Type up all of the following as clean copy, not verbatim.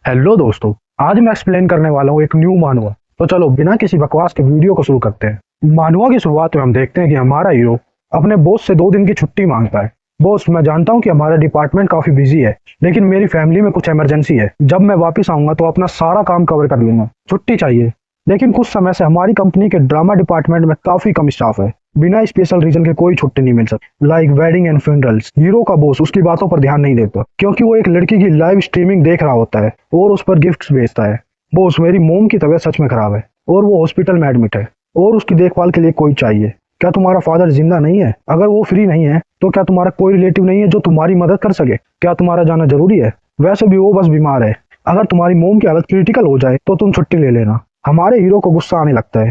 Hello दोस्तों। आज मैं एक्सप्लेन करने वाला हूँ एक न्यू मानवा। तो चलो बिना किसी बकवास के वीडियो को शुरू करते हैं। मानवा की शुरुआत में हम देखते हैं कि हमारा हीरो अपने बॉस से 2 दिन की छुट्टी मांगता है। बॉस, मैं जानता हूँ कि हमारा डिपार्टमेंट काफी बिजी है, लेकिन मेरी फैमिली में कुछ इमरजेंसी है। जब मैं वापस आऊंगा तो अपना सारा काम कवर कर लूंगा। छुट्टी चाहिए। लेकिन कुछ समय से हमारी कंपनी के ड्रामा डिपार्टमेंट में काफी कम स्टाफ है। बिना स्पेशल रीजन के कोई छुट्टी नहीं मिल सकती। Like wedding and funerals. Hero का बॉस उसकी बातों पर ध्यान नहीं देता, क्योंकि वो एक लड़की की लाइव स्ट्रीमिंग देख रहा होता है और उस पर गिफ्ट्स भेजता है। बॉस, मेरी मोम की तबीयत सच में खराब है और वो हॉस्पिटल में एडमिट है और उसकी देखभाल के लिए कोई चाहिए। क्या तुम्हारा फादर जिंदा नहीं है? अगर वो फ्री नहीं है तो क्या तुम्हारा कोई रिलेटिव नहीं है जो तुम्हारी मदद कर सके? क्या तुम्हारा जाना जरूरी है? वैसे भी वो बस बीमार है। अगर तुम्हारी मोम की हालत क्रिटिकल हो जाए तो तुम छुट्टी ले लेना। हमारे हीरो को गुस्सा आने लगता है।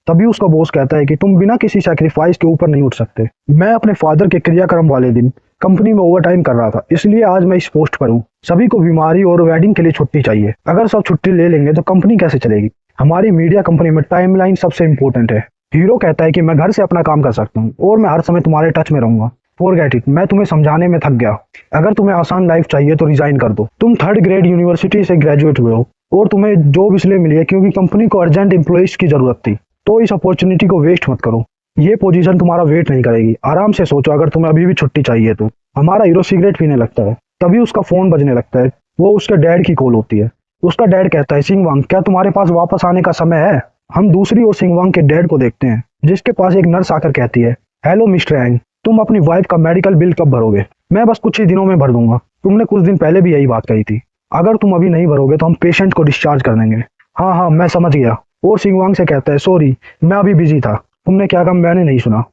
तभी उसका बॉस कहता है कि तुम बिना किसी सैक्रिफाइस के ऊपर नहीं उठ सकते। मैं अपने फादर के क्रियाक्रम वाले दिन कंपनी में ओवर टाइम कर रहा था, इसलिए आज मैं इस पोस्ट पर हूँ। सभी को बीमारी और वेडिंग के लिए छुट्टी चाहिए। अगर सब छुट्टी ले लेंगे तो कंपनी कैसे चलेगी? हमारी मीडिया कंपनी में टाइमलाइन सबसे इंपॉर्टेंट है। हीरो कहता है कि मैं घर से अपना काम कर सकता हूँ और मैं हर समय तुम्हारे टच में रहूंगा। फॉरगेट इट, मैं तुम्हें समझाने में थक गया। अगर तुम्हें आसान लाइफ चाहिए तो रिजाइन कर दो। तुम 3rd ग्रेड यूनिवर्सिटी से ग्रेजुएट हुए हो और तुम्हें जॉब इसलिए मिली है क्योंकि कंपनी को अर्जेंट एम्प्लॉइज की जरूरत थी। तो इस अपॉर्चुनिटी को वेस्ट मत करो। ये पोजीशन तुम्हारा वेट नहीं करेगी। आराम से सोचो अगर तुम्हें अभी भी छुट्टी चाहिए तो। हमारा हीरो सिगरेट पीने लगता है। तभी उसका फोन बजने लगता है। वो उसके डैड की कॉल होती है। उसका डैड कहता है, सिंगवांग, क्या तुम्हारे पास वापस आने का समय है? हम दूसरी ओर सिंगवांग के डैड को देखते हैं, जिसके पास एक नर्स आकर कहती है, हेलो मिस्टर एंग, तुम अपनी वाइफ का मेडिकल बिल कब भरोगे? मैं बस कुछ ही दिनों में भर दूंगा। तुमने कुछ दिन पहले भी यही बात कही थी। अगर तुम अभी नहीं भरोगे तो हम पेशेंट को डिस्चार्ज कर देंगे। हाँ हाँ, मैं समझ गया। और सिंगवांग से कहता है, सॉरी, मैं अभी बिजी था। तुमने क्या कहा मैंने नहीं सुना।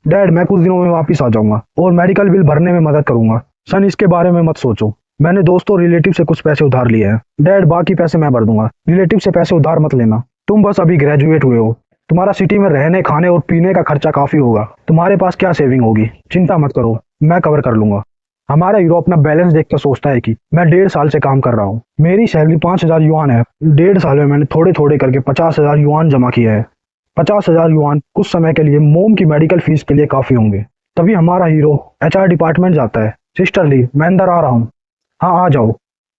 डैड, मैं कुछ दिनों में वापस आ जाऊंगा और मेडिकल बिल भरने में मदद करूंगा। सन, इसके बारे में मत सोचो। मैंने दोस्तों रिलेटिव से कुछ पैसे उधार लिए हैं। डैड, बाकी पैसे मैं भर दूंगा। रिलेटिव से पैसे उधार मत लेना। तुम बस अभी ग्रेजुएट हुए हो। तुम्हारा सिटी में रहने, खाने और पीने का खर्चा काफी होगा। तुम्हारे पास क्या सेविंग होगी? चिंता मत करो, मैं कवर कर लूंगा। हमारा हीरो अपना बैलेंस देखकर सोचता है कि मैं 1.5 साल से काम कर रहा हूँ। मेरी सैलरी 5,000 युआन है। 1.5 साल में मैंने थोड़े थोड़े करके 50,000 युआन जमा किया है। 50,000 युआन कुछ समय के लिए मोम की मेडिकल फीस के लिए काफी होंगे। तभी हमारा हीरो HR डिपार्टमेंट जाता है। सिस्टर ली, मैं अंदर आ रहा हूँ। हाँ, आ जाओ।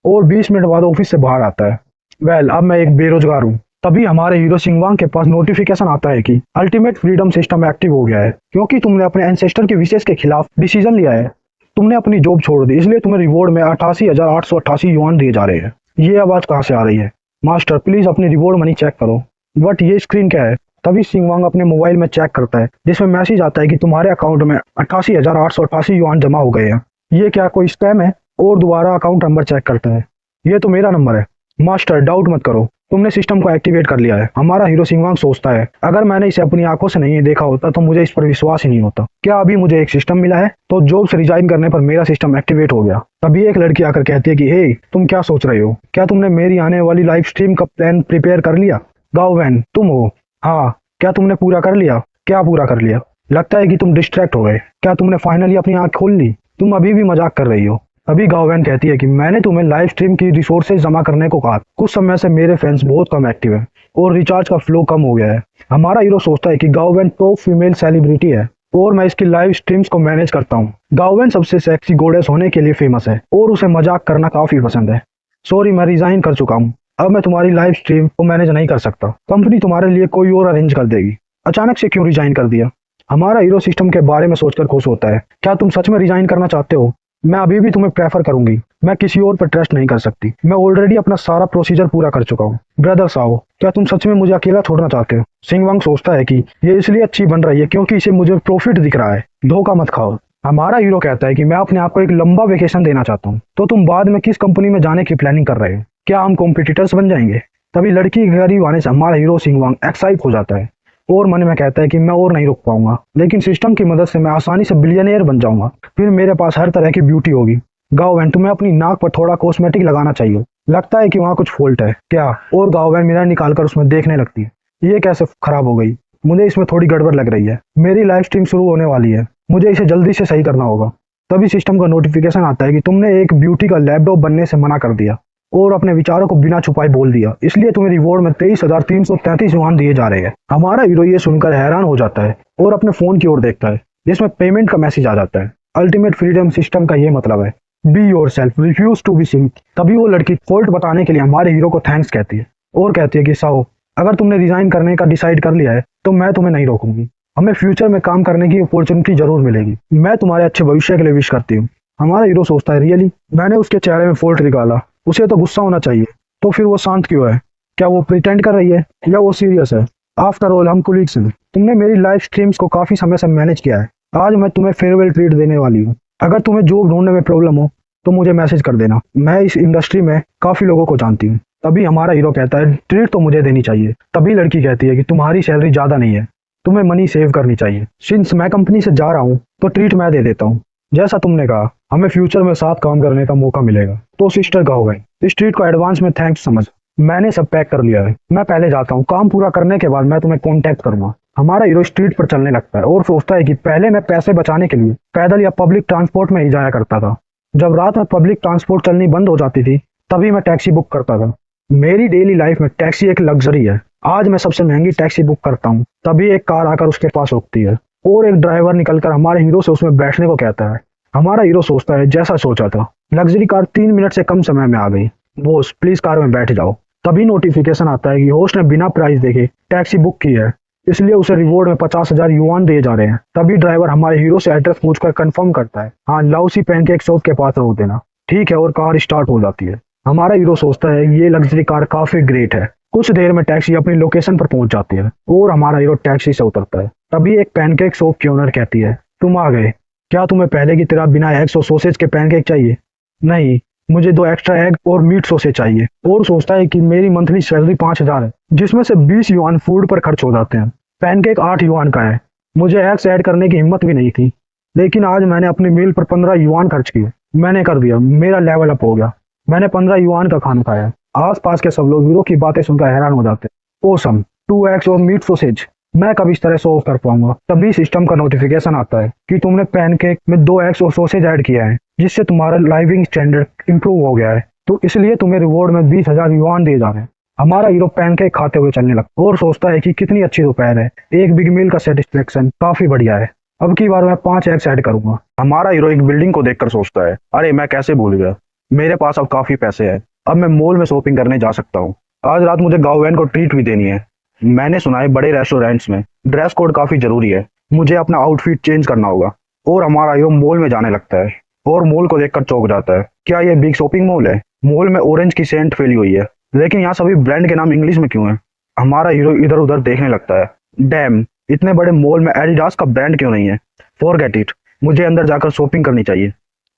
और 20 मिनट बाद ऑफिस से बाहर आता है। वेल, अब मैं एक बेरोजगार हूँ। तभी हमारे हीरो सिंगवांग के पास नोटिफिकेशन आता है कि अल्टीमेट फ्रीडम सिस्टम एक्टिव हो गया है, क्योंकि तुमने अपने एंसेस्टर के विशेष के खिलाफ डिसीजन लिया है। तुमने अपनी जॉब छोड़ दी, इसलिए तुम्हें रिवॉर्ड में 88,888 युआन दिए जा रहे हैं। ये आवाज कहाँ से आ रही है? मास्टर, प्लीज अपनी रिवॉर्ड मनी चेक करो। बट ये स्क्रीन क्या है? तभी सिंगवांग अपने मोबाइल में चेक करता है, जिसमें मैसेज आता है कि तुम्हारे अकाउंट में 88,888 युआन जमा हो गए हैं। ये क्या कोई स्कैम है? और दोबारा अकाउंट नंबर चेक करता है। ये तो मेरा नंबर है। मास्टर, डाउट मत करो, तुमने सिस्टम को एक्टिवेट कर लिया है। हमारा हीरो सिंगवांग सोचता है, अगर मैंने इसे अपनी आंखों से नहीं देखा होता तो मुझे इस पर विश्वास ही नहीं होता। क्या अभी मुझे एक सिस्टम मिला है? तो जॉब से रिजाइन करने पर मेरा सिस्टम एक्टिवेट हो गया। तभी एक लड़की आकर कहती है कि हे, तुम क्या सोच रहे हो? क्या तुमने मेरी आने वाली लाइव स्ट्रीम का प्लान प्रिपेयर कर लिया? गाओवैन, तुम हो? हाँ, क्या तुमने पूरा कर लिया? क्या पूरा कर लिया? लगता है कि तुम डिस्ट्रैक्ट हो गए। क्या तुमने फाइनली अपनी आंख खोल ली? तुम अभी भी मजाक कर रही हो। अभी गाओवैन कहती है कि मैंने तुम्हें लाइव स्ट्रीम की रिसोर्सेज जमा करने को कहा। कुछ समय से मेरे फैंस बहुत कम एक्टिव है और रिचार्ज का फ्लो कम हो गया है। हमारा हीरो सोचता है कि गाओवैन टॉप फीमेल सेलिब्रिटी है और मैं इसकी लाइव स्ट्रीम्स को मैनेज करता हूँ। गाओवैन सबसे सेक्सी गोडेस होने के लिए फेमस है और उसे मजाक करना काफी पसंद है। सॉरी, मैं रिजाइन कर चुका हूँ। अब मैं तुम्हारी लाइव स्ट्रीम को मैनेज नहीं कर सकता। कंपनी तुम्हारे लिए कोई और अरेंज कर देगी। अचानक से क्यों रिजाइन कर दिया? हमारा हीरो सिस्टम के बारे में सोचकर खुश होता है। क्या तुम सच में रिजाइन करना चाहते हो? मैं अभी भी तुम्हें प्रेफर करूंगी। मैं किसी और पर ट्रस्ट नहीं कर सकती। मैं ऑलरेडी अपना सारा प्रोसीजर पूरा कर चुका हूँ। ब्रदर साओ, क्या तुम सच में मुझे अकेला छोड़ना चाहते हो? सिंगवांग सोचता है कि ये इसलिए अच्छी बन रही है क्योंकि इसे मुझे प्रॉफिट दिख रहा है। धोखा मत खाओ। हमारा हीरो कहता है कि मैं अपने आप को एक लंबा वेकेशन देना चाहता हूँ। तो तुम बाद में किस कंपनी में जाने की प्लानिंग कर रहे हो? क्या हम कॉम्पिटिटर्स बन जाएंगे? तभी लड़की के करीब आने से हमारा हीरो सिंगवांग एक्साइट हो जाता है और मन में कहता है कि मैं और नहीं रुक पाऊंगा, लेकिन सिस्टम की मदद से मैं आसानी से बिलियनियर बन जाऊंगा। फिर मेरे पास हर तरह की ब्यूटी होगी। गाओवैन, तुम्हें अपनी नाक पर थोड़ा कॉस्मेटिक लगाना चाहिए। लगता है कि वहाँ कुछ फॉल्ट है क्या? और गाओवैन मिरर निकालकर उसमें देखने लगती है। ये कैसे खराब हो गई? मुझे इसमें थोड़ी गड़बड़ लग रही है। मेरी लाइव स्ट्रीम शुरू होने वाली है, मुझे इसे जल्दी से सही करना होगा। तभी सिस्टम का नोटिफिकेशन आता है कि तुमने एक ब्यूटी का लैपटॉप बनने से मना कर दिया और अपने विचारों को बिना छुपाए बोल दिया, इसलिए तुम्हें रिवॉर्ड में 23,333 युआन दिए जा रहे हैं। हमारा हीरो ये सुनकर हैरान हो जाता है और अपने फोन की ओर देखता है, जिसमें पेमेंट का मैसेज आ जाता है। अल्टीमेट फ्रीडम सिस्टम का ये मतलब है। Be yourself, refuse to be sink. तभी वो लड़की फॉल्ट बताने के लिए हमारे हीरो को थैंक्स कहती है और कहती है कि साओ, अगर तुमने रिजाइन करने का डिसाइड कर लिया है तो मैं तुम्हें नहीं रोकूंगी। हमें फ्यूचर में काम करने की अपॉर्चुनिटी जरूर मिलेगी। मैं तुम्हारे अच्छे भविष्य के लिए विश करती हूँ। हमारा हीरो सोचता है, रियली? मैंने उसके चेहरे में फॉल्ट निकाला, उसे तो गुस्सा होना चाहिए, तो फिर वो शांत क्यों है? क्या वो प्रिटेंड कर रही है या वो सीरियस है? आफ्टर ऑल हम कोलीग्स हैं। तुमने मेरी लाइफ स्ट्रीम्स को काफी समय से मैनेज किया है, आज मैं तुम्हें फेयरवेल ट्रीट देने वाली हूँ। अगर तुम्हें जॉब ढूंढने में प्रॉब्लम हो तो मुझे मैसेज कर देना, मैं इस इंडस्ट्री में काफी लोगों को जानती हूँ। तभी हमारा हीरो कहता है, ट्रीट तो मुझे देनी चाहिए। तभी लड़की कहती है कि तुम्हारी सैलरी ज्यादा नहीं है, तुम्हें मनी सेव करनी चाहिए। सिंस मैं कंपनी से जा रहा हूँ तो ट्रीट मैं दे देता हूँ। जैसा तुमने कहा, हमें फ्यूचर में साथ काम करने का मौका मिलेगा। तो सिस्टर का हो गई, इस ट्रीट को एडवांस में थैंक्स समझ। मैंने सब पैक कर लिया है, मैं पहले जाता हूँ, काम पूरा करने के बाद मैं तुम्हें कॉन्टेक्ट करूंगा। हमारा हीरो स्ट्रीट पर चलने लगता है और सोचता है कि पहले मैं पैसे बचाने के लिए पैदल या पब्लिक ट्रांसपोर्ट में ही जाया करता था। जब रात में पब्लिक ट्रांसपोर्ट चलनी बंद हो जाती थी तभी मैं टैक्सी बुक करता था। मेरी डेली लाइफ में टैक्सी एक लग्जरी है। आज मैं सबसे महंगी टैक्सी बुक करता हूँ। तभी एक कार आकर उसके पास रुकती है और एक ड्राइवर निकलकर हमारे हीरो से उसमें बैठने को कहता है। हमारा हीरो सोचता है, जैसा सोचा था, लग्जरी कार 3 मिनट से कम समय में आ गई। बॉस प्लीज कार में बैठ जाओ। तभी नोटिफिकेशन आता है कि होस्ट ने बिना प्राइस देखे टैक्सी बुक की है, इसलिए उसे रिवॉर्ड में 50,000 युआन दिए जा रहे हैं। तभी ड्राइवर हमारे हीरो से एड्रेस पूछकर कंफर्म करता है, हाँ लाउसी पैनकेक शॉप के पास रोक देना। ठीक है, और कार स्टार्ट हो जाती है। हमारा हीरो सोचता है ये लग्जरी कार काफी ग्रेट है। कुछ देर में टैक्सी अपनी लोकेशन पर पहुंच जाती है और हमारा हीरो टैक्सी से उतरता है। तभी एक पैनकेक शॉप की ओनर कहती है, तुम आ गए, क्या तुम्हें पहले की तरह बिना एग्स और सॉसेज के पैनकेक चाहिए? नहीं, मुझे 2 एक्स्ट्रा एग और मीट सॉसेज चाहिए। और सोचता है कि मेरी मंथली सैलरी 5,000 है, जिसमें से 20 युआन फूड पर खर्च हो जाते हैं। पैनकेक 8 युआन का है, मुझे एग्स ऐड करने की हिम्मत भी नहीं थी, लेकिन आज मैंने अपनी मील पर 15 युआन खर्च किए। मैंने कर दिया, मेरा लेवल अप हो गया। मैंने 15 युआन का खाना खाया। आसपास के सब लोग हीरो की बातें सुनकर हैरान हो जाते हैं। ओसम, 2 एग्स और मीट सॉसेज, मैं कब इस तरह सर्व कर पाऊंगा? तभी सिस्टम का नोटिफिकेशन आता है कि तुमने पैनकेक में 2 एग्स और सॉसेज ऐड किया है, जिससे तुम्हारा लाइविंग स्टैंडर्ड इंप्रूव हो गया है, तो इसलिए तुम्हें रिवॉर्ड में 20,000 युआन दिए जा रहे हैं। हमारा हीरो पैनकेक खाते हुए चलने लगता और सोचता है कि कितनी अच्छी दोपहर है, एक बिग मील का सेटिस्फेक्शन काफी बढ़िया है। अब की बार मैं 5 एग्स ऐड करूंगा। हमारा हीरो एक बिल्डिंग को देखकर सोचता है, अरे मैं कैसे भूल गया, मेरे पास अब काफी पैसे हैं, अब मैं मॉल में शॉपिंग करने जा सकता हूँ। आज रात मुझे गाँवैन को ट्रीट भी देनी है। मैंने सुना है बड़े रेस्टोरेंट्स में ड्रेस कोड काफी जरूरी है, मुझे अपना आउटफिट चेंज करना होगा। और हमारा हीरो मॉल में जाने लगता है और मॉल को देखकर चौंक जाता है। क्या ये बिग शॉपिंग मॉल है? मॉल में ऑरेंज की सेंट फैली हुई है, लेकिन यहाँ सभी ब्रांड के नाम इंग्लिश में क्यों है? हमारा हीरो इधर उधर देखने लगता है। डैम, इतने बड़े मॉल में एडिडास का ब्रांड क्यों नहीं है? फॉरगेट इट, मुझे अंदर जाकर शॉपिंग करनी चाहिए।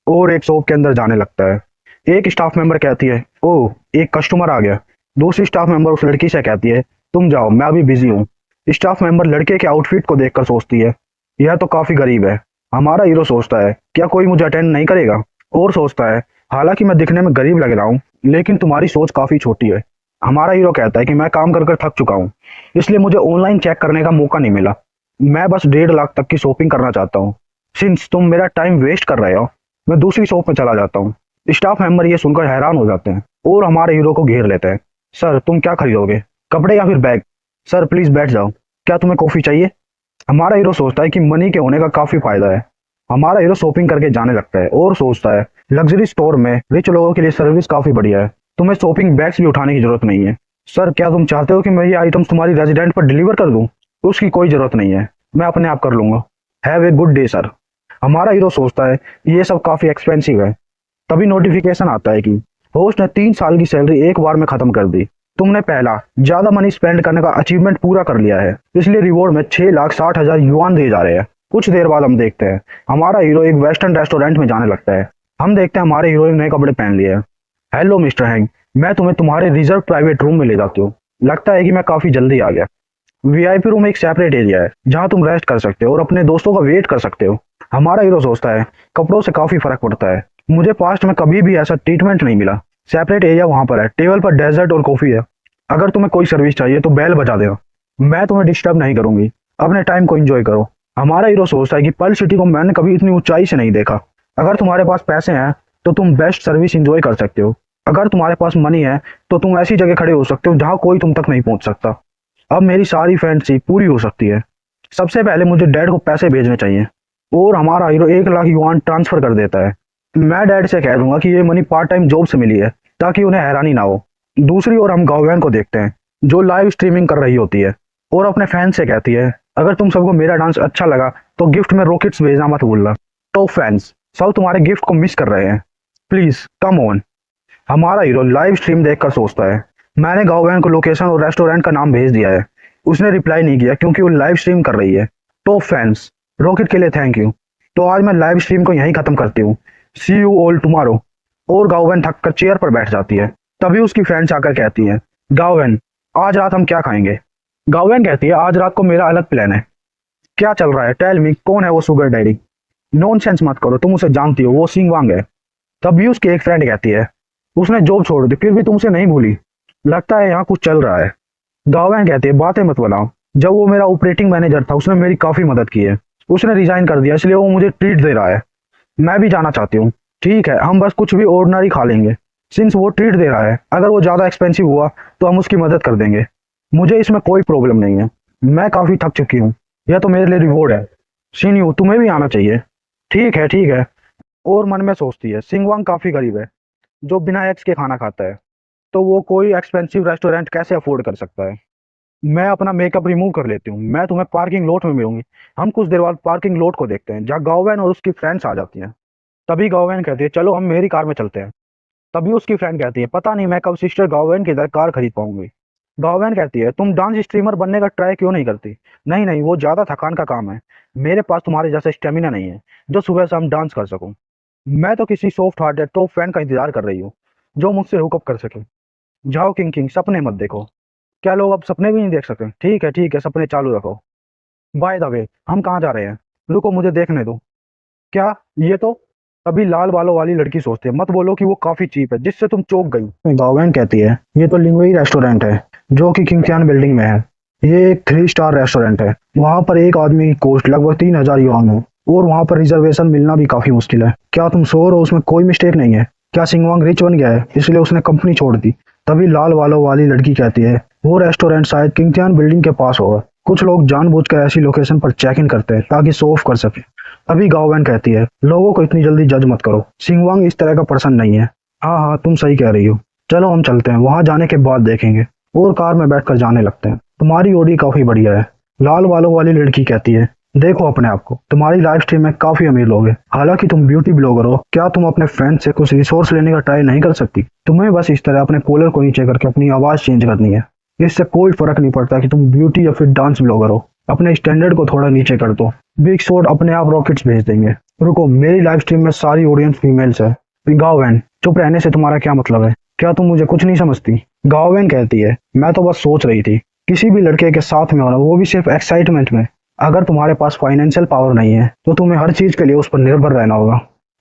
और एक शॉप के अंदर जाने लगता है। एक स्टाफ मेंबर कहती है, ओह एक कस्टमर आ गया। दूसरी स्टाफ मेंबर उस लड़की से कहती है, तुम जाओ मैं अभी बिजी हूँ। स्टाफ मेंबर लड़के के आउटफिट को देखकर सोचती है, यह तो काफी गरीब है। हमारा हीरो सोचता है, क्या कोई मुझे अटेंड नहीं करेगा? और सोचता है, हालांकि मैं दिखने में गरीब लग रहा हूँ, लेकिन तुम्हारी सोच काफी छोटी है। हमारा हीरो कहता है कि मैं काम कर कर थक चुका हूँ, इसलिए मुझे ऑनलाइन चेक करने का मौका नहीं मिला। मैं बस 1.5 लाख तक की शॉपिंग करना चाहता हूँ। सिंस तुम मेरा टाइम वेस्ट कर रहे हो, मैं दूसरी शॉप में चला जाता हूँ। स्टाफ मेंबर ये सुनकर हैरान हो जाते हैं और हमारे हीरो को घेर लेते हैं। सर तुम क्या खरीदोगे, कपड़े या फिर बैग? सर प्लीज बैठ जाओ, क्या तुम्हें कॉफी चाहिए? हमारा हीरो सोचता है कि मनी के होने का काफी फायदा है। हमारा हीरो शॉपिंग करके जाने लगता है और सोचता है, लग्जरी स्टोर में रिच लोगों के लिए सर्विस काफी बढ़िया है, तुम्हें शॉपिंग बैग्स भी उठाने की जरूरत नहीं है। सर क्या तुम चाहते हो कि मैं ये आइटम्स तुम्हारी रेजिडेंट पर डिलीवर कर दूं? उसकी कोई जरूरत नहीं है, मैं अपने आप कर लूंगा। Have a good day sir. हमारा हीरो सोचता है ये सब काफी एक्सपेंसिव है। तभी नोटिफिकेशन आता है कि होस्ट ने 3 साल की सैलरी एक बार में खत्म कर दी। तुमने पहला ज्यादा मनी स्पेंड करने का अचीवमेंट पूरा कर लिया है, इसलिए रिवॉर्ड में 6,60,000 युआन दिए जा रहे हैं। कुछ देर बाद हम देखते हैं हमारा हीरो एक वेस्टर्न रेस्टोरेंट में जाने लगता है। हम देखते हैं हमारे हीरो ने नए कपड़े पहन लिए हैं। हेलो मिस्टर हैंग, मैं तुम्हें तुम्हारे रिजर्व प्राइवेट रूम में ले जाती हूँ। लगता है कि मैं काफी जल्दी आ गया। वीआईपी रूम एक सेपरेट एरिया है जहाँ तुम रेस्ट कर सकते हो और अपने दोस्तों का वेट कर सकते हो। हमारा हीरो सोचता है, कपड़ों से काफी फर्क पड़ता है, मुझे पास्ट में कभी भी ऐसा ट्रीटमेंट नहीं मिला। सेपरेट एरिया वहां पर है, टेबल पर डेजर्ट और कॉफी है, अगर तुम्हें कोई सर्विस चाहिए तो बेल बजा देना, मैं तुम्हें डिस्टर्ब नहीं करूंगी, अपने टाइम को एंजॉय करो। हमारा हीरो सोचता है कि पर्ल सिटी को मैंने कभी इतनी ऊंचाई से नहीं देखा। अगर तुम्हारे पास पैसे हैं तो तुम बेस्ट सर्विस एंजॉय कर सकते हो, अगर तुम्हारे पास मनी है तो तुम ऐसी जगह खड़े हो सकते हो जहां कोई तुम तक नहीं पहुंच सकता। अब मेरी सारी फैंटेसी पूरी हो सकती है। सबसे पहले मुझे डैड को पैसे भेजने चाहिए। और हमारा हीरो 1 लाख युआन ट्रांसफर कर देता है। मैं डैड से कह दूंगा कि ये मनी पार्ट टाइम जॉब से मिली है, ताकि उन्हें हैरानी ना हो। दूसरी ओर हम गाँवैन को देखते हैं, जो लाइव स्ट्रीमिंग कर रही होती है और अपने फैन से कहती है, अगर तुम सबको मेरा डांस अच्छा लगा तो गिफ्ट में रॉकेट्स भेजना मत भूलना। तो फैंस सब तुम्हारे गिफ्ट को मिस कर रहे हैं, प्लीज कम ऑन। हमारा हीरो लाइव स्ट्रीम देखकर सोचता है, मैंने गाँवैन को लोकेशन और रेस्टोरेंट का नाम भेज दिया है। उसने रिप्लाई नहीं किया क्योंकि वो लाइव स्ट्रीम कर रही है। तो फैंस रॉकेट के लिए थैंक यू। तो आज मैं लाइव स्ट्रीम को यहीं खत्म करती हूँ। सी यू ऑल टुमारो। और गाँवैन थक कर चेयर पर बैठ जाती है। तभी उसकी फ्रेंड्स आकर कहती है, गाँवैन आज रात हम क्या खाएंगे। गाँवैन कहती है, आज रात को मेरा अलग प्लान है। क्या चल रहा है, टेल मी, कौन है वो शुगर डैडी। नॉनसेंस मत करो, तुम उसे जानती हो, वो सिंगवांग है। तभी उसकी एक फ्रेंड कहती है, उसने जॉब छोड़ दी फिर भी तुमसे नहीं भूली, लगता है यहाँ कुछ चल रहा है। गाँवैन कहती है, बातें मत बनाओ, जब वो मेरा ऑपरेटिंग मैनेजर था उसने मेरी काफी मदद की है। उसने रिजाइन कर दिया इसलिए वो मुझे ट्रीट दे रहा है। मैं भी जाना चाहती हूँ। ठीक है, हम बस कुछ भी ऑर्डिनरी खा लेंगे। सिंस वो ट्रीट दे रहा है, अगर वो ज्यादा एक्सपेंसिव हुआ तो हम उसकी मदद कर देंगे। मुझे इसमें कोई प्रॉब्लम नहीं है, मैं काफी थक चुकी हूँ, यह तो मेरे लिए रिवॉर्ड है। शिन्यू तुम्हें भी आना चाहिए। ठीक है ठीक है। और मन में सोचती है, सिंगवांग काफी गरीब है, जो बिना एक्स के खाना खाता है, तो वो कोई एक्सपेंसिव रेस्टोरेंट कैसे अफोर्ड कर सकता है। मैं अपना मेकअप रिमूव कर लेती हूँ, मैं तुम्हें पार्किंग लॉट में मिलूंगी। हम कुछ देर बाद पार्किंग लॉट को देखते हैं, जहाँ गाँवैन और उसकी फ्रेंड्स आ जाती हैं। तभी गाँवैन कहती है, चलो हम मेरी कार में चलते हैं। तभी उसकी फ्रेंड कहती है, पता नहीं मैं कब सिस्टर गाँवैन की तरह कार खरीद पाऊंगी। गाँवैन कहती है, तुम डांस स्ट्रीमर बनने का ट्राई क्यों नहीं करती। नहीं नहीं, वो ज्यादा थकान का काम है, मेरे पास तुम्हारे जैसा स्टेमिना नहीं है जो सुबह शाम डांस कर सकूं। मैं तो किसी सॉफ्ट हार्टेड टॉप फैन का इंतजार कर रही हूँ, जो मुझसे हुकअप कर सके। जाओ किंग किंग, सपने मत देखो। क्या लोग अब सपने भी नहीं देख सकते। ठीक है, सपने चालू रखो। बाय द वे, हम कहाँ जा रहे हैं। रुको मुझे देखने दो। क्या, ये तो। अभी लाल बालों वाली लड़की सोचती है, मत बोलो कि वो काफी चीप है जिससे तुम चौंक गई। गाँवैन कहती है, ये तो लिंगवई रेस्टोरेंट है, जो कि किंगथियान बिल्डिंग में है। ये एक 3 स्टार रेस्टोरेंट है। वहाँ पर एक आदमी की कॉस्ट लगभग 3000 युआन है, और वहाँ पर रिजर्वेशन मिलना भी काफी मुश्किल है। क्या तुम श्योर हो, उसमें कोई मिस्टेक नहीं है। क्या सिंगवांग रिच बन गया है इसलिए उसने कंपनी छोड़ दी। तभी लाल बालों वाली लड़की कहती है, वो रेस्टोरेंट शायद किंगथियान बिल्डिंग के पास होगा। कुछ लोग जानबूझकर ऐसी लोकेशन पर चेक इन करते हैं ताकि शो ऑफ कर सके। अभी गाँवैन कहती है, लोगों को इतनी जल्दी जज मत करो, सिंगवांग इस तरह का पर्सन नहीं है। हाँ हाँ, तुम सही कह रही हो, चलो हम चलते हैं, वहां जाने के बाद देखेंगे। और कार में बैठकर जाने लगते हैं। तुम्हारी ओडी काफी बढ़िया है, लाल बालों वाली लड़की कहती है। देखो अपने आप को, तुम्हारी लाइव स्ट्रीम में काफी अमीर लोग हैं, हालांकि तुम ब्यूटी ब्लॉगर हो। क्या तुम अपने फ्रेंड से कुछ रिसोर्स लेने का ट्राई नहीं कर सकती। तुम्हें बस इस तरह अपने कॉलर को नीचे करके अपनी आवाज चेंज करनी है। इससे कोई फर्क नहीं पड़ता कि तुम ब्यूटी या फिर डांस ब्लॉगर हो। अपने स्टैंडर्ड को थोड़ा नीचे कर दो, बिग शॉट अपने आप रॉकेट्स भेज देंगे। रुको, मेरी लाइव स्ट्रीम में सारी ऑडियंस फीमेल्स है। गाँवैन, चुप रहने से तुम्हारा क्या मतलब है। क्या तुम मुझे कुछ नहीं समझती। गाँवैन कहती है, मैं तो बस सोच रही थी, किसी भी लड़के के साथ में होना, वो भी सिर्फ एक्साइटमेंट में। अगर तुम्हारे पास फाइनेंशियल पावर नहीं है तो तुम्हें हर चीज के लिए उस पर निर्भर रहना होगा,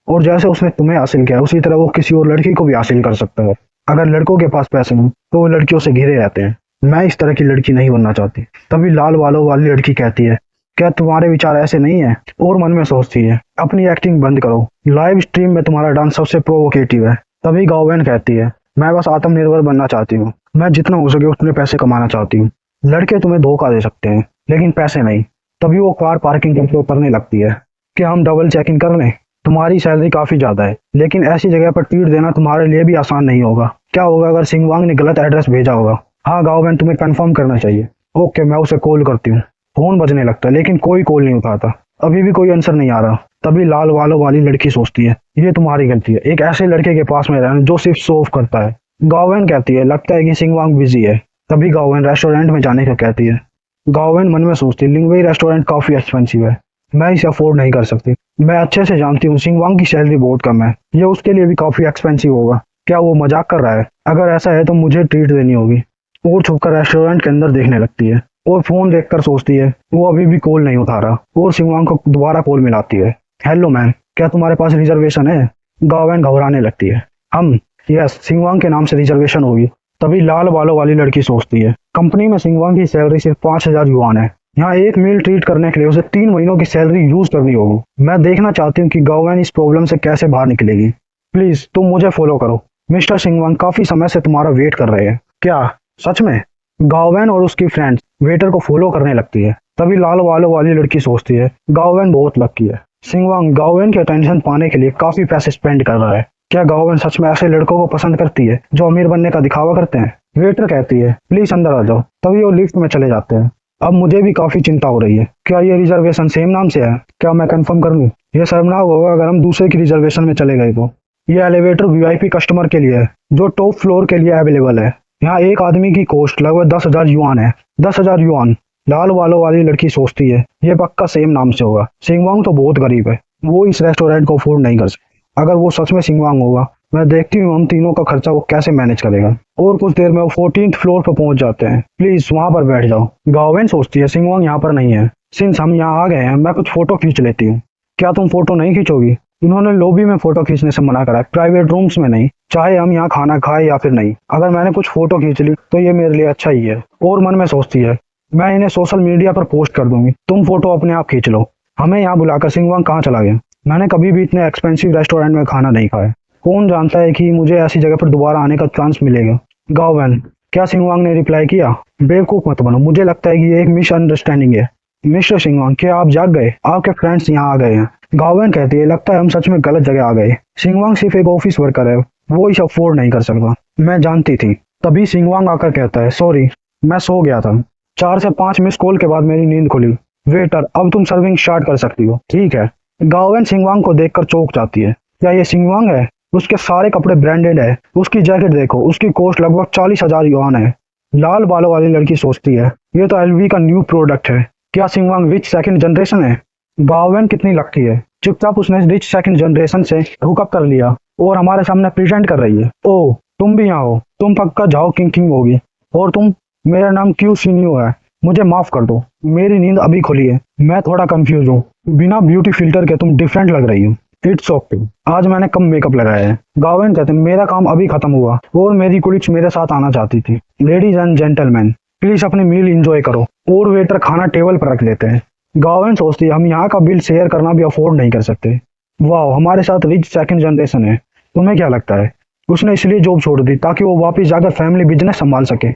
और जैसे उसने तुम्हें हासिल किया उसी तरह वो किसी और लड़की को भी हासिल कर सकता है। अगर लड़कों के पास पैसे नहीं तो वो लड़कियों से घिरे रहते हैं। मैं इस तरह की लड़की नहीं बनना चाहती। तभी लाल बालों वाली लड़की कहती है, क्या तुम्हारे विचार ऐसे नहीं है। और मन में सोचती है, अपनी एक्टिंग बंद करो, लाइव स्ट्रीम में तुम्हारा डांस सबसे प्रोवोकेटिव है। तभी गाँवैन कहती है, मैं बस आत्मनिर्भर बनना चाहती हूँ, मैं जितना हो सके उतने पैसे कमाना चाहती हूँ। लड़के तुम्हें धोखा दे सकते हैं लेकिन पैसे नहीं। तभी वो कार पार्किंग करने लगती है। क्या हम डबल चेक इन कर लें। तुम्हारी सैलरी काफी ज्यादा है, लेकिन ऐसी जगह पर ट्वीट देना तुम्हारे लिए भी आसान नहीं होगा। क्या होगा अगर सिंगवांग ने गलत एड्रेस भेजा होगा। हाँ गाँवैन, तुम्हें कंफर्म करना चाहिए। ओके, मैं उसे कॉल करती हूँ। फोन बजने लगता है लेकिन कोई कॉल नहीं उठाता। अभी भी कोई आंसर नहीं आ रहा। तभी लाल बालों वाली लड़की सोचती है, ये तुम्हारी गलती है, एक ऐसे लड़के के पास में रहना जो सिर्फ शो ऑफ करता है। गाँवैन कहती है, लगता है कि सिंगवांग बिजी है। तभी गाँवैन रेस्टोरेंट में जाने को कहती है। गाँवैन मन में सोचती है, लिंगवई रेस्टोरेंट काफी एक्सपेंसिव है, मैं इसे अफोर्ड नहीं कर सकती। मैं अच्छे से जानती हूँ सिंगवांग की सैलरी बहुत कम है, ये उसके लिए भी काफी एक्सपेंसिव होगा। क्या वो मजाक कर रहा है। अगर ऐसा है तो मुझे ट्रीट देनी होगी। और छुपकर रेस्टोरेंट के अंदर देखने लगती है और फोन देखकर सोचती है वो अभी भी कॉल नहीं उठा रहा, और सिंगवांग को दोबारा कॉल मिलाती है। हेलो मैन, क्या तुम्हारे पास रिजर्वेशन है। गाँवैन घबराने लगती है। हम, यस, सिंगवांग के नाम से रिजर्वेशन होगी। तभी लाल बालों वाली लड़की सोचती है, कंपनी में सिंगवांग की सैलरी सिर्फ 5000 युआन है, यहाँ एक मील ट्रीट करने के लिए उसे 3 महीनों की सैलरी यूज करनी होगी। मैं देखना चाहती हूँ कि गाँवैन इस प्रॉब्लम से कैसे बाहर निकलेगी। प्लीज तुम मुझे फॉलो करो, मिस्टर सिंगवांग काफी समय से तुम्हारा वेट कर रहे हैं। क्या सच में। गाँवैन और उसकी फ्रेंड्स वेटर को फॉलो करने लगती है। तभी लाल बालों वाली लड़की सोचती है, गाँवैन बहुत लकी है, सिंगवांग गाओवेन की अटेंशन पाने के लिए काफी पैसे स्पेंड कर रहा है। क्या गाओवेन सच में ऐसे लड़कों को पसंद करती है जो अमीर बनने का दिखावा करते हैं? वेटर कहती है प्लीज अंदर आ जाओ, तभी वो लिफ्ट में चले जाते हैं। अब मुझे भी काफी चिंता हो रही है, क्या ये रिजर्वेशन सेम नाम से है? क्या मैं कंफर्म कर लूं? ये शर्मनाक होगा अगर हम दूसरे की रिजर्वेशन में चले गए तो। ये एलिवेटर वीआईपी कस्टमर के लिए है जो टॉप फ्लोर के लिए अवेलेबल है। यहाँ एक आदमी की कॉस्ट लगभग 10,000 युआन है। 10,000 युआन। लाल बालों वाली लड़की सोचती है ये पक्का सेम नाम से होगा। सिंगवांग तो बहुत गरीब है, वो इस रेस्टोरेंट को अफोर्ड नहीं कर सकता। अगर वो सच में सिंगवांग होगा, मैं देखती हूँ हम तीनों का खर्चा वो कैसे मैनेज करेगा। और कुछ देर में वो 14th फ्लोर पर पहुंच जाते हैं। प्लीज वहां पर बैठ जाओ। गाओवेन सोचती है सिंगवांग यहाँ पर नहीं है। सिंस हम यहाँ आ गए हैं, मैं कुछ फोटो खींच लेती हूँ। क्या तुम फोटो नहीं खींचोगी? इन्होंने लॉबी में फोटो खींचने से मना करा है, प्राइवेट रूम्स में नहीं, चाहे हम यहाँ खाना खाए या फिर नहीं। अगर मैंने कुछ फोटो खींच ली तो ये मेरे लिए अच्छा ही है। और मन में सोचती है मैं इन्हें सोशल मीडिया पर पोस्ट कर दूंगी, तुम फोटो अपने आप खींच लो। हमें यहाँ बुलाकर सिंगवांग कहाँ चला गया? मैंने कभी भी इतने एक्सपेंसिव रेस्टोरेंट में खाना नहीं खाया। कौन जानता है कि मुझे ऐसी जगह पर दोबारा आने का चांस मिलेगा। गाओवेन, क्या सिंगवांग ने रिप्लाई किया? बेवकूफ मत बनो, मुझे लगता है कि ये एक मिसअंडरस्टैंडिंग है। मिस्टर सिंगवांग, क्या आप जाग गए? आपके फ्रेंड्स यहाँ आ गए हैं। गाओवेन कहती है लगता है हम सच में गलत जगह आ गए। सिंगवांग सिर्फ एक ऑफिस वर्कर है, वो इसे अफोर्ड नहीं कर सकता। मैं जानती थी। तभी सिंगवांग आकर कहता है सॉरी, मैं सो गया था। 4 से 5 मिस कॉल के बाद मेरी नींद खुली। वेटर, अब तुम सर्विंग स्टार्ट कर सकती हो। ठीक है। गाओवेन सिंगवांग को देखकर चौंक जाती है। क्या ये सिंगवांग है? उसके सारे कपड़े ब्रांडेड है। उसकी जैकेट देखो, उसकी कॉस्ट लगभग 40,000 युआन है। लाल बालों वाली लड़की सोचती है ये तो एलवी का न्यू प्रोडक्ट है। क्या सिंगवांग रिच सेकंड जनरेशन है? गाओवेन कितनी लकी है, चुपचाप उसने रिच सेकंड जनरेशन से हुकअप कर लिया और हमारे सामने प्रेजेंट कर रही है। ओह, तुम भी यहाँ हो, तुम पक्का जाओ किंग किंग होगी। और तुम? मेरा नाम क्यू सीनियो है। मुझे माफ कर दो, मेरी नींद अभी खुली है, मैं थोड़ा कंफ्यूज हूँ। बिना ब्यूटी फिल्टर के तुम डिफरेंट लग रही हो। इट्स ओके, आज मैंने कम मेकअप लगाया है। गाओवेन कहते हैं मेरा काम अभी खत्म हुआ और मेरी कुलीग्स मेरे साथ आना चाहती थी। लेडीज एंड जेंटलमैन, प्लीज अपनी मील एंजॉय करो। और वेटर खाना टेबल पर रख देते हैं। गाओवेन सोचती है हम यहाँ का बिल शेयर करना भी अफोर्ड नहीं कर सकते। वाह, हमारे साथ रिच सेकंड जनरेशन है। तुम्हें क्या लगता है उसने इसलिए जॉब छोड़ दी ताकि वो वापस जाकर फैमिली बिजनेस संभाल सके?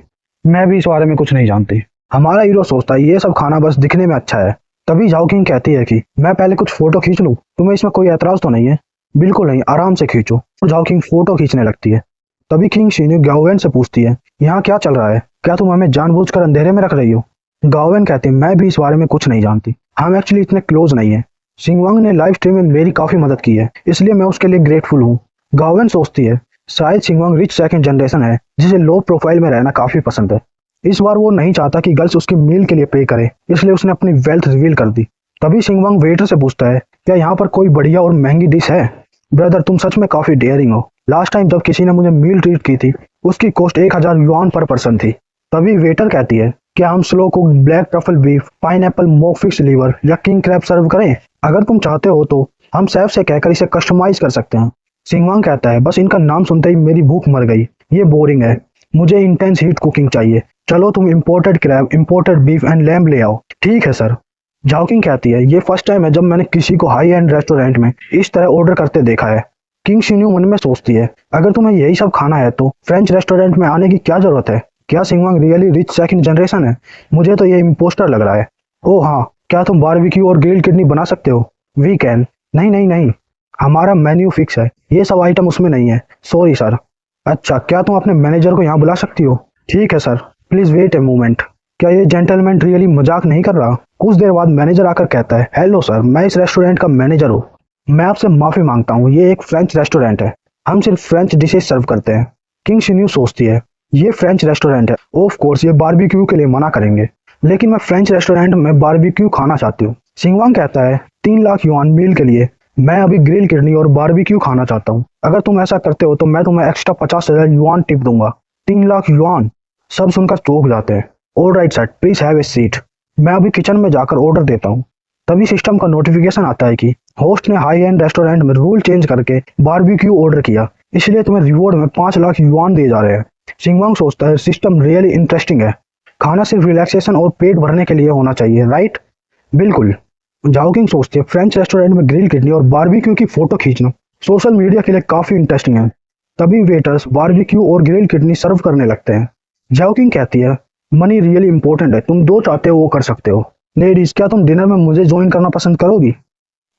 मैं भी इस बारे में कुछ नहीं जानती। हमारा हीरो सोचता है ये सब खाना बस दिखने में अच्छा है। तभी जाओकिंग कहती है कि मैं पहले कुछ फोटो खींच लूं। तुम्हें इसमें कोई एतराज तो नहीं है? बिल्कुल नहीं, आराम से खींचो। और जाओकिंग फोटो खींचने लगती है। तभी किंग शिन्यू गाओवेन से पूछती है यहाँ क्या चल रहा है? क्या तुम हमें जानबूझकर अंधेरे में रख रही हो? गाओवेन कहती है मैं भी इस बारे में कुछ नहीं जानती, हम एक्चुअली इतने क्लोज नहीं है। सिंगवांग ने लाइव स्ट्रीम में मेरी काफी मदद की है, इसलिए मैं उसके लिए ग्रेटफुल हूँ। गाओवेन सोचती है शायद सिंगवांग रिच सेकंड जनरेशन है जिसे लो प्रोफाइल में रहना काफी पसंद है। इस बार वो नहीं चाहता कि गर्ल्स उसकी मील के लिए पे करे, इसलिए उसने अपनी वेल्थ रिवील कर दी। तभी सिंगवांग वेटर से पूछता है क्या यहाँ पर कोई बढ़िया और महंगी डिश है? ब्रदर, तुम सच में काफी डेयरिंग हो। लास्ट टाइम जब किसी ने मुझे मील ट्रीट की थी उसकी कॉस्ट 1,000 युआन पर पर्सन थी। तभी वेटर कहती है क्या हम slow cook black truffle beef, pineapple monkfish liver या किंग क्रैब सर्व करें? अगर तुम चाहते हो तो हम शेफ से कहकर इसे कस्टमाइज कर सकते हैं। सिंगवांग कहता है बस इनका नाम सुनते ही मेरी भूख मर गई, ये बोरिंग है, मुझे इंटेंस हीट कुकिंग चाहिए। चलो तुम imported crab, imported beef and lamb ले आओ। ठीक है सर। जाओकिंग कहती है ये फर्स्ट टाइम है जब मैंने किसी को हाई एंड रेस्टोरेंट में इस तरह ऑर्डर करते देखा है। किंग शिन्यू मन में सोचती है अगर तुम्हें यही सब खाना है तो फ्रेंच रेस्टोरेंट में आने की क्या जरूरत है? क्या सिंगवांग रियली रिच सेकंड जनरेशन है? मुझे तो ये इम्पोस्टर लग रहा है। ओह हाँ, क्या तुम बारबेक्यू और ग्रिल्ड किडनी बना सकते हो? We can. नहीं नहीं नहीं, हमारा मेन्यू फिक्स है, ये सब आइटम उसमें नहीं है। Sorry sir. अच्छा, क्या तुम अपने मैनेजर को यहाँ बुला सकती हो? ठीक है sir, please wait a moment. क्या ये जेंटलमैन रियली मजाक नहीं कर रहा? कुछ देर बाद मैनेजर आकर कहता है हेलो सर, मैं इस रेस्टोरेंट का मैनेजर हूँ। मैं आपसे माफी मांगता हूँ, ये एक फ्रेंच रेस्टोरेंट है, हम सिर्फ फ्रेंच डिशेज सर्व करते हैं। किंग शिन्यू सोचती है ये फ्रेंच रेस्टोरेंट है, ऑफ कोर्स ये बारबेक्यू के लिए मना करेंगे, लेकिन मैं फ्रेंच रेस्टोरेंट में बारबेक्यू खाना चाहती हूँ। सिंगवांग कहता है 3 लाख युआन मील के लिए, मैं अभी ग्रिल किडनी और बारबेक्यू खाना चाहता हूँ। अगर तुम ऐसा करते हो तो मैं तुम्हें एक्स्ट्रा 50,000 युआन टिप दूंगा। 3 लाख युआन? सब सुनकर चौंक जाते हैं। Alright sir, please have a seat. मैं अभी किचन में जाकर ऑर्डर देता हूँ। तभी सिस्टम का नोटिफिकेशन आता है कि होस्ट ने हाई एंड रेस्टोरेंट में रूल चेंज करके बारबेक्यू ऑर्डर किया, इसलिए तुम्हें रिवॉर्ड में 5 लाख युआन दिए जा रहे हैं। सिंगवांग सोचता है सिस्टम रियली इंटरेस्टिंग है, खाना सिर्फ रिलैक्सेशन और पेट भरने के लिए होना चाहिए, राइट? बिल्कुल। जाओकिंग सोचती है फ्रेंच रेस्टोरेंट में ग्रिल किडनी और बारबेक्यू की फोटो खींचना सोशल मीडिया के लिए काफी इंटरेस्टिंग है। तभी वेटर्स बारबेक्यू और ग्रिल किडनी सर्व करने लगते हैं। जाओकिंग कहती है मनी रियली इंपॉर्टेंट है, तुम जो चाहते हो वो कर सकते हो। लेडीज, क्या तुम डिनर में मुझे ज्वाइन करना पसंद करोगी?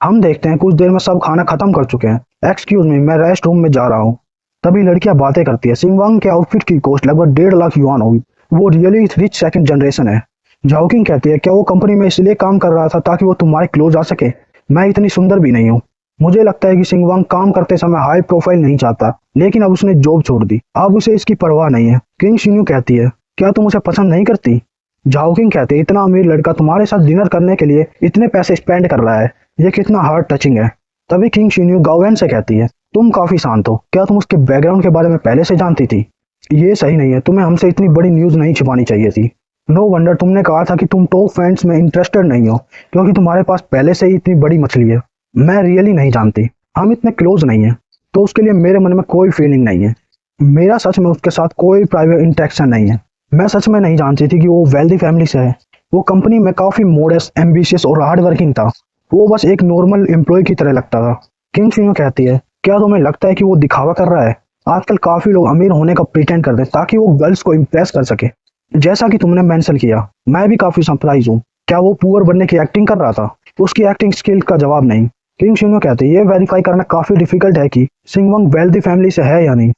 हम देखते हैं कुछ देर में सब खाना खत्म कर चुके हैं। एक्सक्यूज मी, मैं रेस्ट रूम में जा रहा हूँ। तभी लड़कियां बातें करती है। सिंगवांग के आउटफिट की कॉस्ट लगभग 1.5 लाख युआन होगी। वो रियली रिच सेकंड जनरेशन है। झाओकिंग कहती है, क्या वो कंपनी में इसलिए काम कर रहा था ताकि वो तुम्हारे क्लोज आ सके? मैं इतनी सुंदर भी नहीं हूँ। मुझे लगता है कि सिंगवांग काम करते समय हाई प्रोफाइल नहीं चाहता, लेकिन अब उसने जॉब छोड़ दी। अब उसे इसकी परवाह नहीं है। किंग शिन्यू कहती है, क्या तुम उसे पसंद नहीं करती? झाओकिंग कहते हैं, इतना अमीर लड़का तुम्हारे साथ डिनर करने के लिए इतने पैसे स्पेंड कर रहा है, ये कितना हार्ट टचिंग है। तभी किंग शिन्यू गाओवेन से कहती है, तुम काफी शांत हो, क्या तुम उसके बैकग्राउंड के बारे में पहले से जानती थी? ये सही नहीं है, तुम्हें हमसे इतनी बड़ी न्यूज नहीं छिपानी चाहिए थी। नो वंडर तुमने कहा था कि तुम टॉप फ्रेंड्स में इंटरेस्टेड नहीं हो, क्योंकि तुम्हारे पास पहले से ही इतनी बड़ी मछली है। मैं रियली नहीं जानती, हम इतने क्लोज नहीं है, तो उसके लिए मेरे मन में कोई फीलिंग नहीं है। मेरा सच में उसके साथ कोई प्राइवेट इंटरेक्शन नहीं है। मैं सच में नहीं जानती थी कि वो वेल्दी फैमिली से है। वो कंपनी में काफी मॉडेस्ट, एम्बिशियस और हार्ड वर्किंग था। वो बस एक नॉर्मल एम्प्लॉय की तरह लगता था। किंग शिन्यू कहती है, क्या तुम्हें लगता है कि वो दिखावा कर रहा है? आजकल काफी लोग अमीर होने का प्रिटेंड करते हैं ताकि वो गर्ल्स को इम्प्रेस कर सके। जैसा कि तुमने मेंशन किया, मैं भी काफी सरप्राइज हूँ। क्या वो पुअर बनने की एक्टिंग कर रहा था? उसकी एक्टिंग स्किल का जवाब नहीं। किंग शिन्यू कहते हैं, ये वेरीफाई करना काफी डिफिकल्ट है कि सिंगवंग वेल्दी फैमिली से है या नहीं।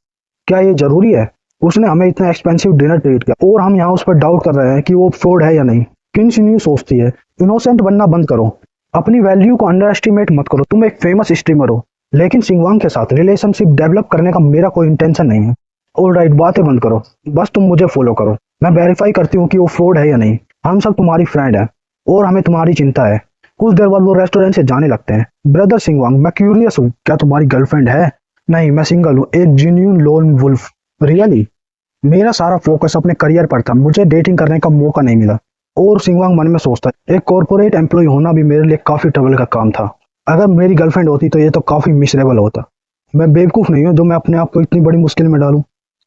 क्या ये जरूरी है? उसने हमें इतना एक्सपेंसिव डिनर ट्रीट किया और हम यहाँ उस पर डाउट कर रहे हैं कि वो फ्रॉड है या नहीं। किंग शिन्यू सोचती है, इनोसेंट बनना बंद करो, अपनी वैल्यू को अंडर एस्टिमेट मत करो। तुम एक फेमस स्ट्रीमर हो, लेकिन सिंगवांग के साथ रिलेशनशिप डेवलप करने का मेरा कोई इंटेंशन नहीं है। ऑलराइट, बातें बंद करो, बस तुम मुझे फॉलो करो। मैं वेरीफाई करती हूँ कि वो फ्रॉड है या नहीं। हम सब तुम्हारी फ्रेंड हैं और हमें तुम्हारी चिंता है। कुछ देर बाद वो रेस्टोरेंट से जाने लगते हैं। ब्रदर सिंगवांग, मैं क्यूरियस हूँ, क्या तुम्हारी गर्लफ्रेंड है? नहीं, मैं सिंगल हूँ, एक जेन्युइन लोन वुल्फ। रियली? मेरा सारा फोकस अपने करियर पर था, मुझे डेटिंग करने का मौका नहीं मिला। और सिंगवांग मन में सोचता है, एक कॉर्पोरेट एम्प्लॉय होना भी मेरे लिए काफी ट्रबल का काम था। अगर मेरी गर्लफ्रेंड होती तो ये तो काफी मिसरेबल होता। मैं बेवकूफ नहीं हूँ जो मैं अपने आप को इतनी बड़ी मुश्किल में डालूं।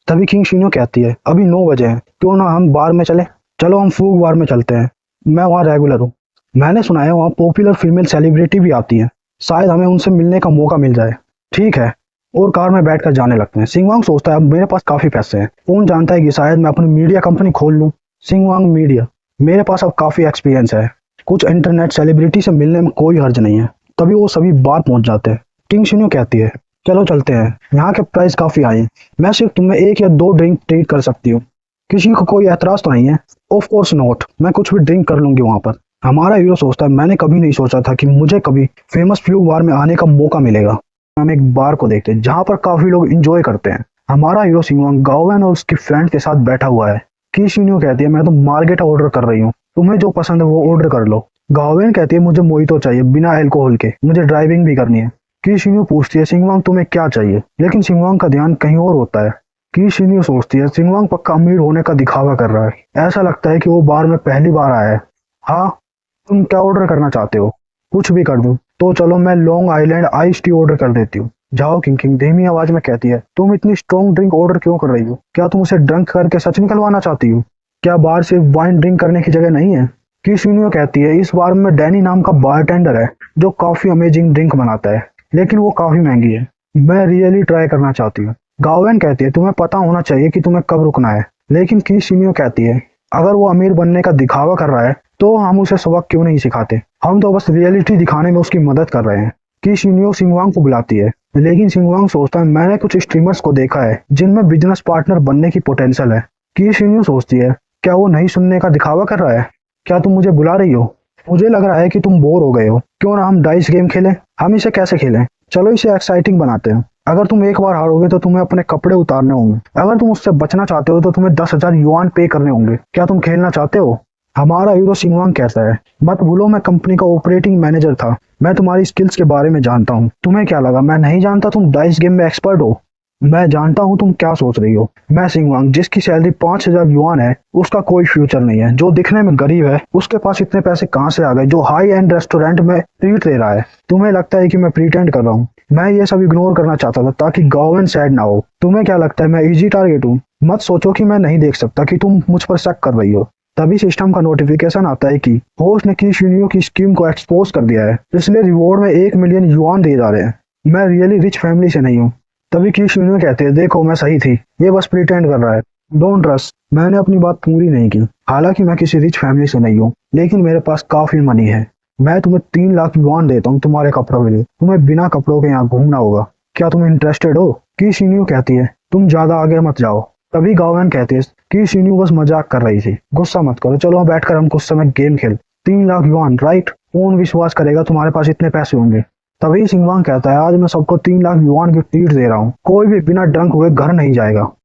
तभी किंग शिन्यो कहती है, अभी 9 बजे हैं, क्यों ना हम बार में चले? चलो हम फूग बार में चलते हैं, मैं वहाँ रेगुलर हूँ। मैंने सुना है वहाँ पॉपुलर फीमेल सेलिब्रिटी भी आती है, शायद हमें उनसे मिलने का मौका मिल जाए। ठीक है, और कार में बैठकर जाने लगते हैं। सिंगवांग सोचता है, अब मेरे पास काफी पैसे हैं, कौन जानता है कि शायद मैं अपनी मीडिया कंपनी खोल लूँ। सिंगवांग मीडिया, मेरे पास अब काफी एक्सपीरियंस है, कुछ इंटरनेट सेलिब्रिटी से मिलने में कोई हर्ज नहीं है। तभी वो सभी बाहर पहुंच जाते हैं। किंग शिन्यो कहती है, चलो चलते हैं, यहाँ के प्राइस काफी हाई हैं, मैं सिर्फ तुम्हें 1 या 2 ड्रिंक ट्रीट कर सकती हूँ। किसी को कोई एतराज तो नहीं है? ऑफ कोर्स नॉट, मैं कुछ भी ड्रिंक कर लूंगी वहां पर। हमारा हीरो सोचता है, मैंने कभी नहीं सोचा था कि मुझे कभी फेमस फ्यूग बार में आने का मौका मिलेगा। हम एक बार को देखते हैं जहाँ पर काफी लोग इंजॉय करते हैं। हमारा हीरो सिंगवांग गाओवेन और उसकी फ्रेंड के साथ बैठा हुआ है। की शिन्यो कहती है, मैं तो मार्गेटा ऑर्डर कर रही हूँ, तुम्हें जो पसंद है वो ऑर्डर कर लो। गाओवेन कहती है, मुझे मोहितो चाहिए बिना अल्कोहल के, मुझे ड्राइविंग भी करनी है। की शिन्यो पूछती है, सिंगवांग तुम्हें क्या चाहिए? लेकिन सिंगवांग का ध्यान कहीं और होता है। की शिन्यो सोचती है, सिंगवांग पक्का अमीर होने का दिखावा कर रहा है, ऐसा लगता है कि वो बार में पहली बार आया है। हाँ, तुम क्या ऑर्डर करना चाहते हो? कुछ भी कर दूं? तो चलो मैं long island ice tea order कर देती हूँ। जाओ किंग किंग धीमी आवाज में कहती है, तुम इतनी स्ट्रॉन्ग ड्रिंक ऑर्डर क्यों कर रही हो? क्या तुम उसे ड्रंक करके सच निकलवाना चाहती हो? क्या बार सिर्फ वाइन ड्रिंक करने की जगह नहीं है? की शिन्यो कहती है, इस बार में डैनी नाम का बारटेंडर है जो काफी अमेजिंग ड्रिंक बनाता है, लेकिन वो काफी महंगी है, मैं रियली ट्राई करना चाहती हूँ। गाओवेन कहती है, तुम्हें पता होना चाहिए कि तुम्हें कब रुकना है। लेकिन की शिन्यो कहती है, अगर वो अमीर बनने का दिखावा कर रहा है तो हम उसे सबक क्यों नहीं सिखाते? हम तो बस रियलिटी दिखाने में उसकी मदद कर रहे हैं। की शिन्यो सिंगवांग को बुलाती है, लेकिन सिंगवांग सोचता है, मैंने कुछ स्ट्रीमर्स को देखा है जिनमें बिजनेस पार्टनर बनने की पोटेंशियल है। की शिन्यो सोचती है, क्या वो नहीं सुनने का दिखावा कर रहा है? क्या तुम मुझे बुला रही हो? मुझे लग रहा है कि तुम बोर हो गए हो, क्यों ना हम डाइस गेम खेलें? हम इसे कैसे खेलें? चलो इसे एक्साइटिंग बनाते हैं। अगर तुम एक बार हारोगे तो तुम्हें अपने कपड़े उतारने होंगे, अगर तुम उससे बचना चाहते हो तो तुम्हें 10,000 युआन पे करने होंगे। क्या तुम खेलना चाहते हो? हमारा हीरो सिंगवांग कहता है, मत भूलो मैं कंपनी का ऑपरेटिंग मैनेजर था, मैं तुम्हारी स्किल्स के बारे में जानता हूँ। तुम्हें क्या लगा मैं नहीं जानता तुम डाइस गेम में एक्सपर्ट हो? मैं जानता हूँ तुम क्या सोच रही हो। मैं सिंगवांग, जिसकी सैलरी 5,000 युआन है, उसका कोई फ्यूचर नहीं है, जो दिखने में गरीब है, उसके पास इतने पैसे कहाँ से आ गए, जो हाई एंड रेस्टोरेंट में ट्रीट दे रहा है। तुम्हें लगता है कि मैं प्रीटेंड कर रहा हूँ? मैं ये सब इग्नोर करना चाहता था ताकि गाओवेन सैड ना हो। तुम्हें क्या लगता है मैं इजी टारगेट हूँ? मत सोचो कि मैं नहीं देख सकता कि तुम मुझ पर शक कर रही हो। तभी सिस्टम का नोटिफिकेशन आता है कि होस्ट ने की शिन्यो की स्कीम को एक्सपोज कर दिया है, इसलिए रिवॉर्ड में 1 मिलियन युआन दिए जा रहे हैं। मैं रियली रिच फैमिली से नहीं हूँ। तभी की शिन्यो कहते हैं, देखो मैं सही थी, ये बस प्रिटेंड कर रहा है, डोंट ट्रस्ट। मैंने अपनी बात पूरी नहीं की। हालांकि मैं किसी रिच फैमिली से नहीं हूँ, लेकिन मेरे पास काफी मनी है। मैं तुम्हें 3 लाख युआन देता हूँ तुम्हारे कपड़ों के लिए, तुम्हें बिना कपड़ों के यहाँ घूमना होगा। क्या तुम इंटरेस्टेड हो? की शिन्यू कहती है तुम ज्यादा आगे मत जाओ। तभी गाओवेन कहती है कि शिन्यू बस मजाक कर रही थी, गुस्सा मत करो, चलो बैठकर हम कुछ समय गेम खेल। 3 लाख युआन, राइट? कौन विश्वास करेगा तुम्हारे पास इतने पैसे होंगे? तभी सिंगवांग कहता है आज मैं सबको 3 लाख युआन की ट्रीट दे रहा हूँ, कोई भी बिना ड्रंक हुए घर नहीं जाएगा।